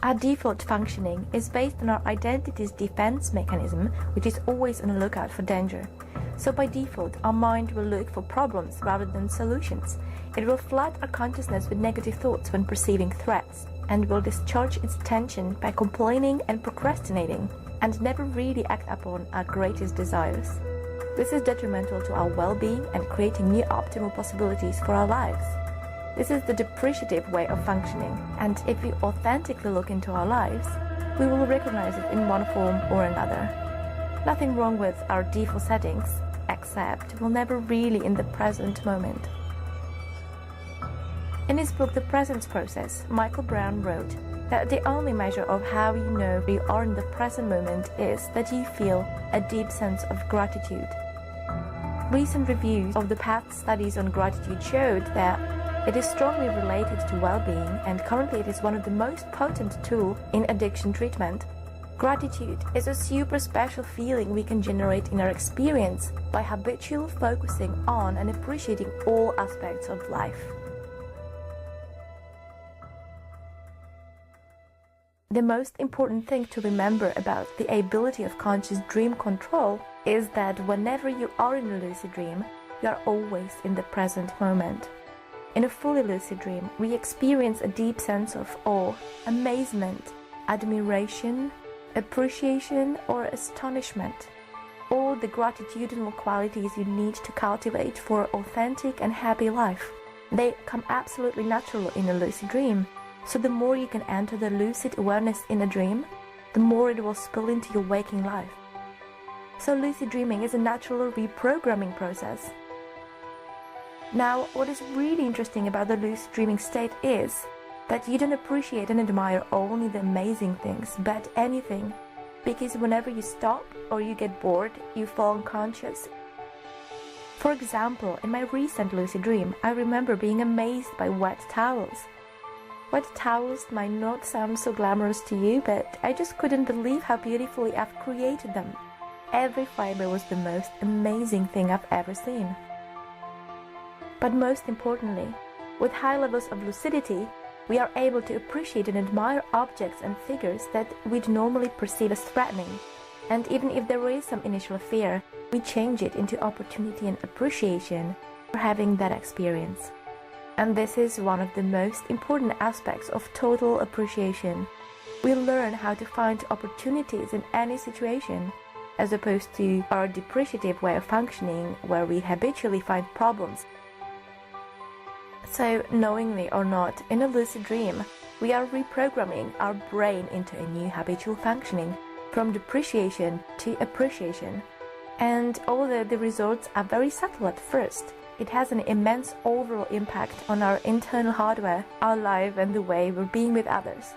Our default functioning is based on our identity's defense mechanism, which is always on the lookout for danger. So by default, our mind will look for problems rather than solutions. It will flood our consciousness with negative thoughts when perceiving threats, and will discharge its tension by complaining and procrastinating, and never really act upon our greatest desires. This is detrimental to our well-being and creating new optimal possibilities for our lives. This is the depreciative way of functioning, and if we authentically look into our lives, we will recognize it in one form or another. Nothing wrong with our default settings, except we're never really in the present moment. In his book The Presence Process, Michael Brown wrote that the only measure of how you know you are in the present moment is that you feel a deep sense of gratitude. Recent reviews of the past studies on gratitude showed that it is strongly related to well-being, and currently it is one of the most potent tools in addiction treatment. Gratitude is a super special feeling we can generate in our experience by habitually focusing on and appreciating all aspects of life. The most important thing to remember about the ability of conscious dream control is that whenever you are in a lucid dream, you are always in the present moment. In a fully lucid dream, we experience a deep sense of awe, amazement, admiration, appreciation, or astonishment. All the gratitudinal qualities you need to cultivate for an authentic and happy life. They come absolutely natural in a lucid dream. So the more you can enter the lucid awareness in a dream, the more it will spill into your waking life. So lucid dreaming is a natural reprogramming process. Now, what is really interesting about the lucid dreaming state is that you don't appreciate and admire only the amazing things, but anything, because whenever you stop or you get bored, you fall unconscious. For example, in my recent lucid dream, I remember being amazed by wet towels. Wet towels might not sound so glamorous to you, but I just couldn't believe how beautifully I've created them. Every fiber was the most amazing thing I've ever seen. But most importantly, with high levels of lucidity, we are able to appreciate and admire objects and figures that we'd normally perceive as threatening. And even if there is some initial fear, we change it into opportunity and appreciation for having that experience. And this is one of the most important aspects of total appreciation. We learn how to find opportunities in any situation, as opposed to our depreciative way of functioning, where we habitually find problems. So, knowingly or not, in a lucid dream, we are reprogramming our brain into a new habitual functioning, from depreciation to appreciation. And although the results are very subtle at first, it has an immense overall impact on our internal hardware, our life, and the way we're being with others.